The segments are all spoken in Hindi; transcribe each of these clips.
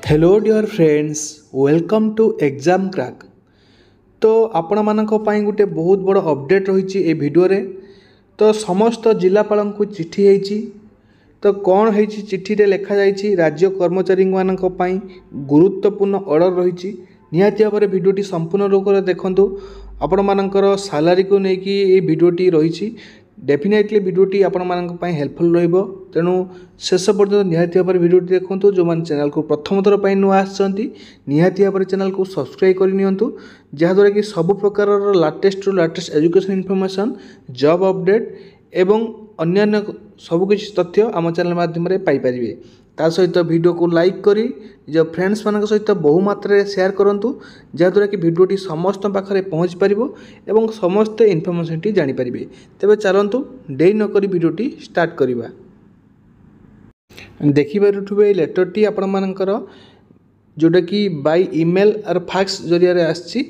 Hello dear friends, welcome to exam crack. तो आपण मानक पई गोटे बहुत बड़ अपडेट रही ए वीडियो रे। तो समस्त जिलापाल को चिट्ठी होती। तो कौन है चिट्ठी रे लिखा जाइए राज्य कर्मचारी मानक पई गुरुत्वपूर्ण ऑर्डर रही। निहाती भाव में वीडियोटी संपूर्ण रूप से देखंतु। आपण मानकर सैलरी को लेकिन वीडियोटी रही। डेफिनेटली वीडियोटी आपण मानक पई हेल्पफुल रहिबो। तेणु शेष पर्यंत निहाती भाव में वीडियोटी देखंतु। जो मान चैनल को प्रथम थर पई नुआ आछंती निहाती भाव में चैनल को सब्सक्राइब कर नियंतु, जहाँद्वारा कि सब प्रकार latest education information, job update एवं अन्य सबकि तथ्य आम चैनल माध्यम पाई परिबे। ता सहित वीडियो को लाइक करी जो फ्रेंड्स मान सहित बहु मात्रा शेयर करूँ, जहाँद्वारा कि वीडियोटी समस्त पाखे पहुँच पार एवं समस्त इनफर्मेशन टी जानीपर। तेज चलतु डे नक वीडियोटी स्टार्ट करवा। देखिए लेटर टी आपण मानकर जोटा कि बाय ईमेल और फैक्स जरिया आसी,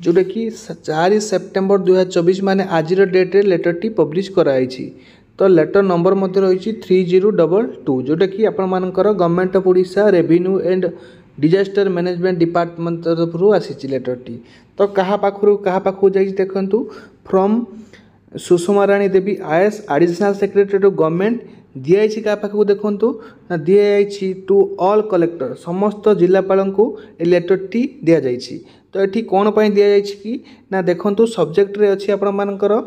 जोटा कि 4 सेप्टेम्बर 2024 माने आज डेट्रे लेटर टी पब्लिश कराई। तो लेटर नंबर मध्य रही 3022, जोटा कि आपण मानकर government of Odisha revenue and disaster management department तरफ आसी लेटर टी। तो क्या पाखु जाइए देखंतु, from Sushma Rani Devi IAS additional secretary to government दिखाई क्या पाखु देखंतु ना दिखाई टू ऑल कलेक्टर समस्त जिलापाल को लेटर टी दि जाइए। तो ये कौन पर दि जाइए कि ना देखंतु सब्जेक्ट रे अच्छी आपण मानकर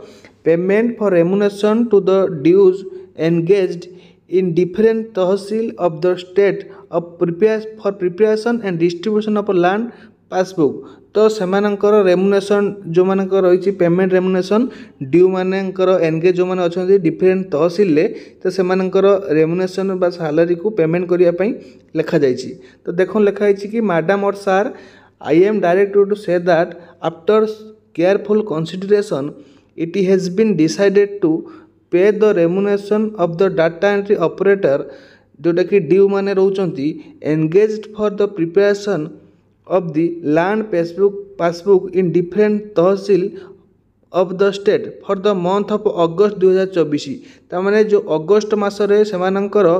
payment for remuneration to the dues engaged in different tehsil of the state of preparation and distribution of land passbook. तो सेमानकर रेमुनेशन जो मानक रही पेमेंट रेमुनेशन ड्यू मानकर एनगेज जो मैंने अच्छा डिफरेंट तहसील ले, तो सेमानकर रेमुनेशन बा सैलरी को पेमेंट करने लिखा जाइए। तो देख लिखाई कि मैडम और sir, I am directed to say that after careful consideration it has been decided to pay the remuneration of the data entry operator जोटा कि ड्यू माने रोचंती engaged for the preparation of the land passbook in different tehsil of the state for the month of August 2024। तामाने जो अगस्त मासरे सेमानंकर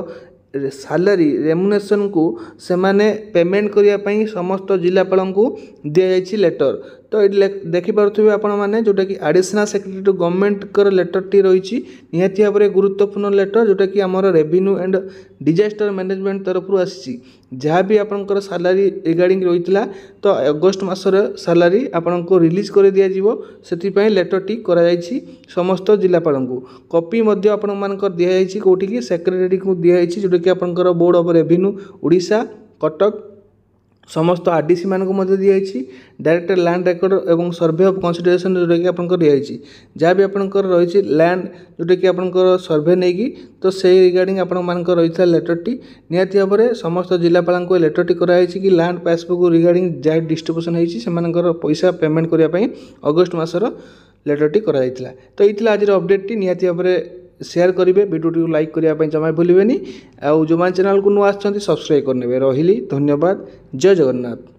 सैलरी रेमुनेशन को सेमाने पेमेंट करने समस्त जिलापाल को दि जाइए लेटर। तो ये देखिपे आपण मैंने जोटा कि एडिशनल सेक्रेटरी टू गवर्नमेंट कर लेटर टी रही। निहाती भाव में गुरुत्वपूर्ण लेटर जोटा कि आमर रेवेन्यू एंड डिजास्टर मैनेजमेंट तरफ आसी, जहाँ भी आपंकर सैलरी रिगार्डिंग रही है। तो अगस्त मासर सैलरी आपन को रिलीज कर दि जाए, लेटर टी कर समस्त जिलापाल को। कॉपी आपण मानकर दि जाइए कौटी कि सेक्रेटरी को दि जाइए, जोटा कि आपंकर board of revenue Odisha Cuttack समस्त आरडीसी मानक दि जाइए। डायरेक्टर लैंड रिकॉर्ड एवं सर्वे ऑफ कंसिडरेशन जोटा कि आपंकर दि जाइए, जहाँ भी आपंकर रही लैंड जोटा कि आपंकर सर्वे नहीं की। तो से रिगार्डिंग आपण मानकर रही है लेटर टी। निहाती भाव में समस्त जिलापाल को लेटर टी कराई कि लैंड पासबुक रिगार्डिंग जहाँ डिस्ट्रीब्यूशन होती पैसा पेमेंट करने अगस्त मासर लेटर टी कराई। तो ये आज अपडेट टी निहाती भाव में शेयर करेंगे। वीडियो को लाइक करने जमा भूलें। आउ जो चैनल को नुआ आछंती सब्सक्राइब करने। रही धन्यवाद। जय जगन्नाथ।